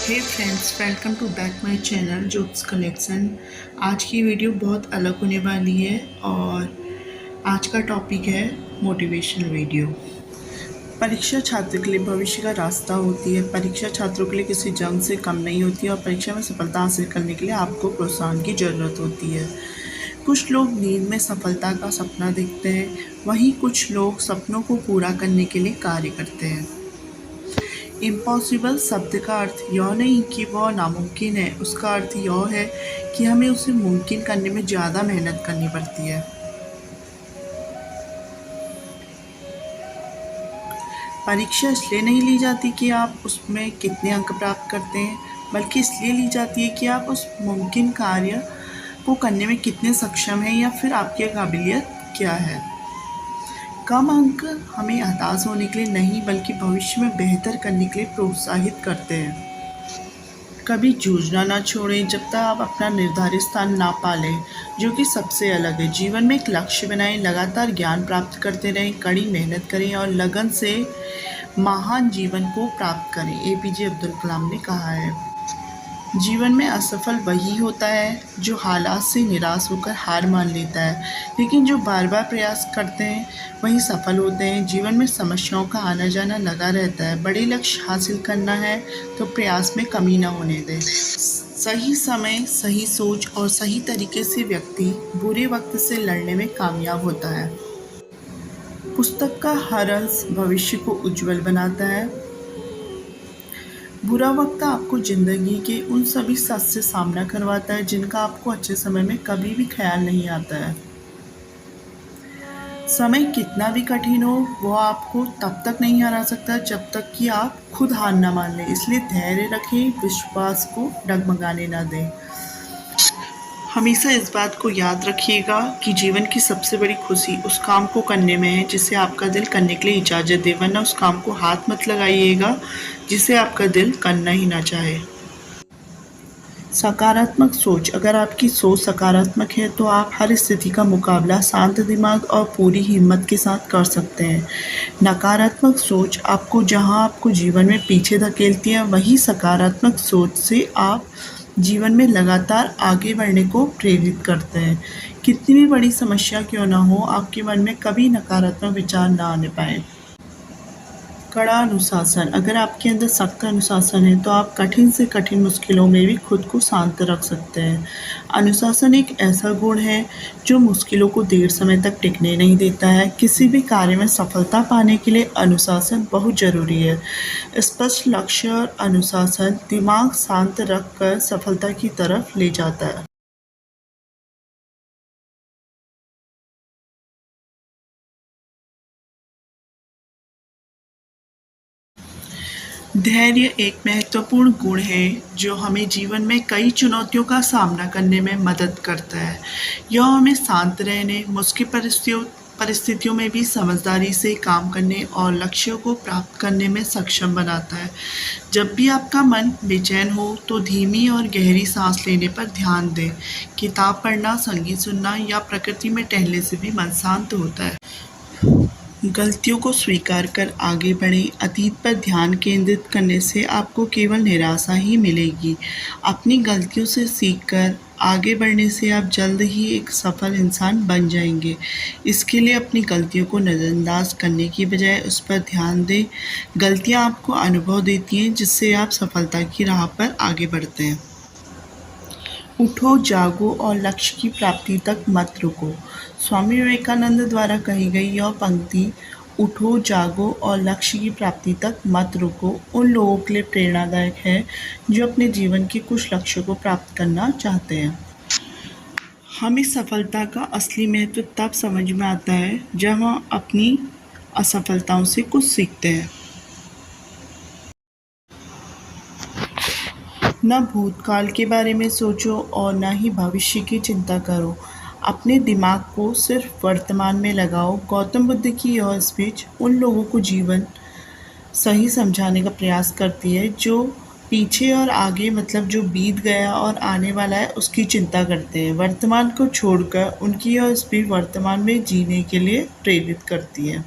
Hey friends, welcome to back my channel jokes collection. आज की video बहुत अलग होने वाली है और आज का टॉपिक है मोटिवेशनल वीडियो। परीक्षा छात्र के लिए भविष्य का रास्ता होती है। परीक्षा छात्रों के लिए किसी जंग से कम नहीं होती है और परीक्षा में सफलता हासिल करने के लिए आपको प्रोत्साहन की ज़रूरत होती है। कुछ लोग नींद में सफलता का सपना देखते हैं, वहीं कुछ लोग सपनों को पूरा करने के लिए कार्य करते हैं। इम्पॉसिबल शब्द का अर्थ यह नहीं कि वह नामुमकिन है, उसका अर्थ यह है कि हमें उसे मुमकिन करने में ज़्यादा मेहनत करनी पड़ती है। परीक्षा इसलिए नहीं ली जाती कि आप उसमें कितने अंक प्राप्त करते हैं, बल्कि इसलिए ली जाती है कि आप उस मुमकिन कार्य को करने में कितने सक्षम हैं या फिर आपकी काबिलियत क्या है। कम अंक हमें हताश होने के लिए नहीं, बल्कि भविष्य में बेहतर करने के लिए प्रोत्साहित करते हैं। कभी जूझना ना छोड़ें जब तक आप अपना निर्धारित स्थान ना पा लें, जो कि सबसे अलग है। जीवन में एक लक्ष्य बनाएं, लगातार ज्ञान प्राप्त करते रहें, कड़ी मेहनत करें और लगन से महान जीवन को प्राप्त करें। एपीजे अब्दुल कलाम ने कहा है, जीवन में असफल वही होता है जो हालात से निराश होकर हार मान लेता है, लेकिन जो बार बार प्रयास करते हैं वही सफल होते हैं। जीवन में समस्याओं का आना जाना लगा रहता है। बड़े लक्ष्य हासिल करना है तो प्रयास में कमी न होने दें। सही समय, सही सोच और सही तरीके से व्यक्ति बुरे वक्त से लड़ने में कामयाब होता है। पुस्तक का हर अंश भविष्य को उज्जवल बनाता है। बुरा वक्त आपको ज़िंदगी के उन सभी सच से सामना करवाता है जिनका आपको अच्छे समय में कभी भी ख्याल नहीं आता है। समय कितना भी कठिन हो, वो आपको तब तक नहीं हरा सकता जब तक कि आप खुद हार न मान लें। इसलिए धैर्य रखें, विश्वास को डगमगाने न दें। हमेशा इस बात को याद रखिएगा कि जीवन की सबसे बड़ी खुशी उस काम को करने में है जिसे आपका दिल करने के लिए इजाज़त दे, वरना उस काम को हाथ मत लगाइएगा जिसे आपका दिल करना ही ना चाहे। सकारात्मक सोच, अगर आपकी सोच सकारात्मक है तो आप हर स्थिति का मुकाबला शांत दिमाग और पूरी हिम्मत के साथ कर सकते हैं। नकारात्मक सोच आपको जीवन में पीछे धकेलती है, वही सकारात्मक सोच से आप जीवन में लगातार आगे बढ़ने को प्रेरित करते हैं। कितनी भी बड़ी समस्या क्यों ना हो, आपके मन में कभी नकारात्मक विचार ना आने पाए। कड़ा अनुशासन, अगर आपके अंदर सख्त अनुशासन है तो आप कठिन से कठिन मुश्किलों में भी खुद को शांत रख सकते हैं। अनुशासन एक ऐसा गुण है जो मुश्किलों को देर समय तक टिकने नहीं देता है। किसी भी कार्य में सफलता पाने के लिए अनुशासन बहुत ज़रूरी है। स्पष्ट लक्ष्य और अनुशासन दिमाग शांत रखकर सफलता की तरफ ले जाता है। धैर्य एक महत्वपूर्ण गुण है जो हमें जीवन में कई चुनौतियों का सामना करने में मदद करता है। यह हमें शांत रहने, मुश्किल परिस्थितियों में भी समझदारी से काम करने और लक्ष्यों को प्राप्त करने में सक्षम बनाता है। जब भी आपका मन बेचैन हो तो धीमी और गहरी सांस लेने पर ध्यान दें। किताब पढ़ना, संगीत सुनना या प्रकृति में टहलने से भी मन शांत होता है। गलतियों को स्वीकार कर आगे बढ़ें। अतीत पर ध्यान केंद्रित करने से आपको केवल निराशा ही मिलेगी। अपनी गलतियों से सीखकर आगे बढ़ने से आप जल्द ही एक सफल इंसान बन जाएंगे। इसके लिए अपनी गलतियों को नज़रअंदाज करने की बजाय उस पर ध्यान दें। गलतियां आपको अनुभव देती हैं जिससे आप सफलता की राह पर आगे बढ़ते हैं। उठो, जागो और लक्ष्य की प्राप्ति तक मत रुको। स्वामी विवेकानंद द्वारा कही गई यह पंक्ति उठो, जागो और लक्ष्य की प्राप्ति तक मत रुको उन लोगों के लिए प्रेरणादायक है जो अपने जीवन के कुछ लक्ष्यों को प्राप्त करना चाहते हैं। हमें सफलता का असली महत्व तब समझ में आता है जब हम अपनी असफलताओं से कुछ सीखते हैं। न भूतकाल के बारे में सोचो और न ही भविष्य की चिंता करो। अपने दिमाग को सिर्फ वर्तमान में लगाओ। गौतम बुद्ध की यह स्पीच उन लोगों को जीवन सही समझाने का प्रयास करती है जो पीछे और आगे, मतलब जो बीत गया और आने वाला है, उसकी चिंता करते हैं। वर्तमान को छोड़कर उनकी यह स्पीच वर्तमान में जीने के लिए प्रेरित करती है।